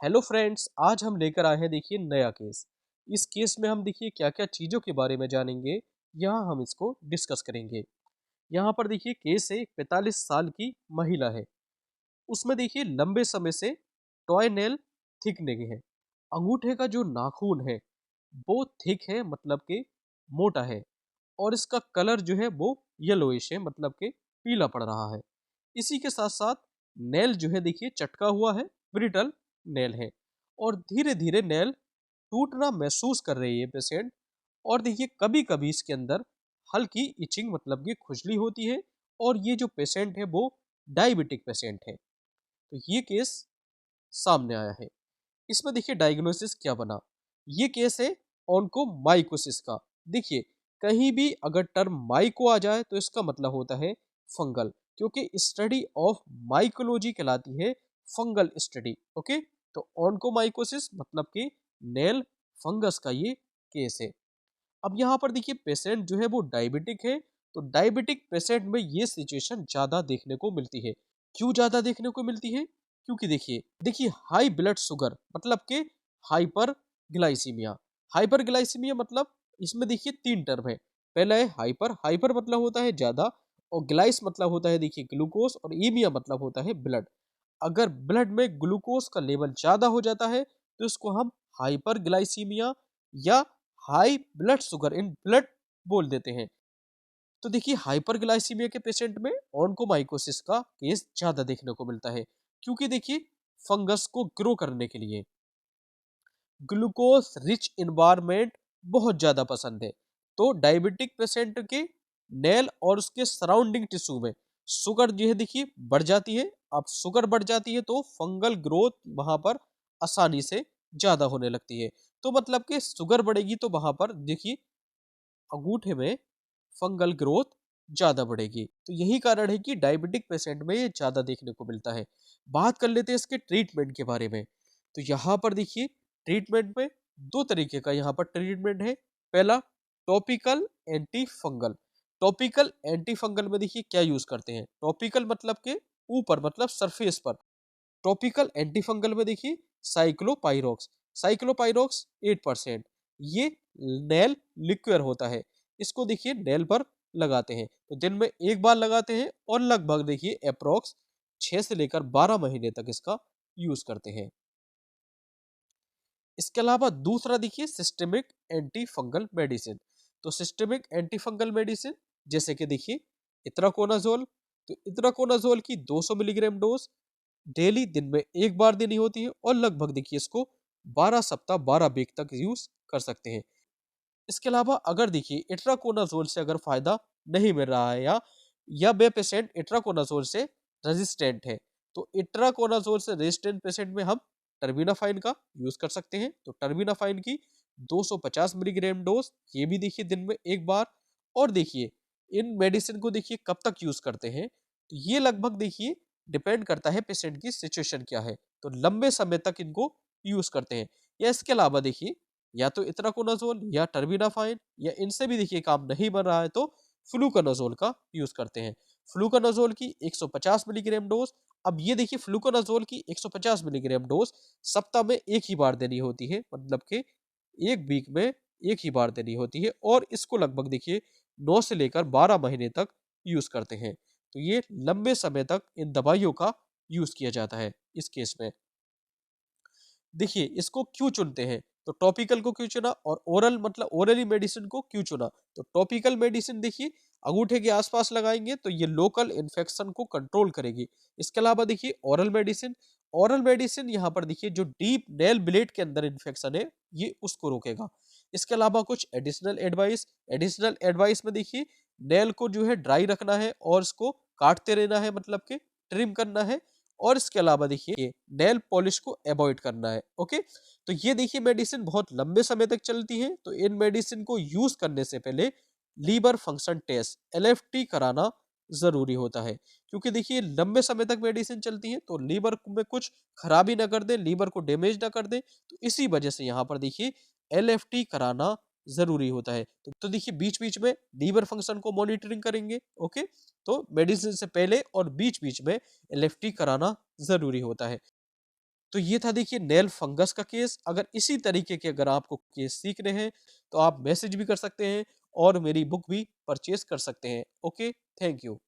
Hello friends, आज हम लेकर आए हैं देखिए नया केस। इस केस में हम देखिए क्या क्या चीज़ों के बारे में जानेंगे, यहाँ हम इसको डिस्कस करेंगे। यहाँ पर देखिए केस है, 45 साल की महिला है। उसमें देखिए लंबे समय से टॉय नेल थिकनिंग है। अंगूठे का जो नाखून है वो थिक है, मतलब कि मोटा है। और इसका कलर जो है वो येलोइश है, मतलब कि पीला पड़ रहा है। इसी के साथ साथ नेल जो है देखिए चटका हुआ है, ब्रिटल नेल है। और धीरे धीरे नेल टूटना महसूस कर रही है पेशेंट। और देखिए कभी कभी इसके अंदर हल्की इचिंग, मतलब कि खुजली होती है। और ये जो पेशेंट है वो डायबिटिक पेशेंट है। तो ये केस सामने आया है। इसमें देखिए डायग्नोसिस क्या बना। ये केस है ऑन्कोमाइकोसिस का। देखिए कहीं भी अगर टर्म माइको आ जाए तो इसका मतलब होता है फंगल, क्योंकि स्टडी ऑफ माइकोलॉजी कहलाती है फंगल स्टडी। ओके, तो ऑन्कोमाइकोसिस मतलब कि नेल फंगस का ये केस है। अब यहाँ पर देखिए पेशेंट जो है वो डायबिटिक है। तो डायबिटिक पेशेंट में ये सिचुएशन ज्यादा देखने को मिलती है। क्यों ज्यादा देखने को मिलती है? क्योंकि देखिए देखिए हाई ब्लड शुगर मतलब कि हाइपर ग्लाइसीमिया। हाइपर ग्लाइसीमिया मतलब इसमें देखिए तीन टर्म है। पहला है हाइपर। हाइपर मतलब होता है ज्यादा, और ग्लाइस मतलब होता है देखिए ग्लूकोज, और ईमिया मतलब होता है ब्लड। अगर ब्लड में ग्लूकोज का लेवल ज्यादा हो जाता है तो इसको हम हाइपर ग्लाइसीमिया या high blood sugar in blood बोल देते हैं। तो देखिए हाइपरग्लाइसीमिया के पेशेंट में ऑन्कोमाइकोसिस का केस ज्यादा देखने को मिलता है, क्योंकि देखिए फंगस को ग्रो करने के लिए ग्लूकोज रिच इन्वायरमेंट बहुत ज्यादा पसंद है। तो डायबिटिक पेशेंट के नेल और उसके सराउंडिंग टिश्यू में शुगर जो है देखिए बढ़ जाती है। अब शुगर बढ़ जाती है तो फंगल ग्रोथ वहां पर आसानी से ज्यादा होने लगती है। तो मतलब कि शुगर बढ़ेगी तो वहां पर देखिए अंगूठे में फंगल ग्रोथ ज्यादा बढ़ेगी। तो यही कारण है कि डायबिटिक पेशेंट में ये ज्यादा देखने को मिलता है। बात कर लेते हैं इसके ट्रीटमेंट के बारे में। तो यहाँ पर देखिए ट्रीटमेंट में दो तरीके का यहाँ पर ट्रीटमेंट है। पहला topical anti fungal. Topical anti fungal में देखिए क्या यूज करते हैं। टॉपिकल मतलब के ऊपर, मतलब सरफेस पर। टॉपिकल एंटी फंगल में देखिए साइक्लोपाइरोक्स। साइक्लोपाइरोक्स 8%। ये नेल लिक्विड होता है। इसको देखिए नेल पर लगाते हैं, तो दिन में एक बार लगाते हैं और लगभग देखिए अप्रोक्स 6 से लेकर 12 महीने तक इसका यूज करते हैं। इसके अलावा दूसरा देखिए सिस्टेमिक एंटी फंगल मेडिसिन। तो सिस्टेमिक एंटी फंगल मेडिसिन जैसे कि देखिए इत्राकोनाजोल। तो इत्राकोनाजोल की 200 मिलीग्राम डोज डेली दिन में एक बार देनी होती है, और लगभग देखिए इसको 12 सप्ताह 12 वीक तक यूज कर सकते हैं। इसके अलावा अगर देखिए इट्राकोनाजोल से अगर फायदा नहीं मिल रहा है, या वे पेशेंट इट्राकोनाजोल से रेजिस्टेंट है, तो इट्राकोनाजोल से रेजिस्टेंट पेशेंट में हम टर्बिनाफाइन का यूज कर सकते हैं। तो टर्बिनाफाइन की 250 मिलीग्राम डोज, ये भी देखिए दिन में एक बार। और देखिए इन मेडिसिन को देखिए कब तक यूज करते हैं, तो ये लगभग देखिए डिपेंड करता है पेशेंट की सिचुएशन क्या है। तो लंबे समय तक इनको यूज करते हैं। या इसके अलावा देखिए या तो इत्राकोनाजोल या टर्बिनाफाइन, या इनसे भी देखिए काम नहीं बन रहा है तो फ्लूकोनाजोल का यूज करते हैं। फ्लूकोनाजोल की 150 मिलीग्राम डोज। अब ये देखिए फ्लूकोनाजोल की 150 मिलीग्राम डोज सप्ताह में एक ही बार देनी होती है, मतलब कि एक वीक में एक ही बार देनी होती है। और इसको लगभग देखिए 9 से लेकर 12 महीने तक यूज करते हैं। तो ये लंबे समय तक इन दवाइयों का यूज किया जाता है इस केस में। देखिए इसको क्यों चुनते हैं, तो टॉपिकल को क्यों चुना और ओरल मतलब ओरली मेडिसिन को क्यों चुना। तो टॉपिकल मेडिसिन देखिए अंगूठे के आसपास लगाएंगे तो ये लोकल इन्फेक्शन को कंट्रोल करेगी। इसके अलावा देखिए ओरल मेडिसिन यहाँ पर देखिए जो डीप नेल ब्लेड के अंदर इन्फेक्शन है ये उसको रोकेगा। इसके अलावा कुछ एडिशनल एडवाइस में देखिए नेल को जो है ड्राई रखना है और इसको काटते रहना है, मतलब कि ट्रिम करना है। और इसके अलावा देखिए नेल पॉलिश को अवॉइड करना है। ओके, तो ये देखिए मेडिसिन बहुत लंबे समय तक चलती है। तो इन मेडिसिन को यूज करने से पहले लीवर फंक्शन टेस्ट एलएफटी कराना जरूरी होता है, क्योंकि देखिए लंबे समय तक मेडिसिन चलती है तो लीवर में कुछ खराबी ना कर दे, लीवर को डैमेज ना कर दे। तो इसी वजह से यहाँ पर देखिए एलएफटी कराना जरूरी होता है। तो देखिए बीच बीच में लीवर फंक्शन को मॉनिटरिंग करेंगे। ओके, तो मेडिसिन से पहले और बीच बीच में एलएफटी कराना जरूरी होता है। तो ये था देखिए नेल फंगस का केस। अगर इसी तरीके के अगर आपको केस सीखने हैं तो आप मैसेज भी कर सकते हैं और मेरी बुक भी परचेज कर सकते हैं। Okay, thank you.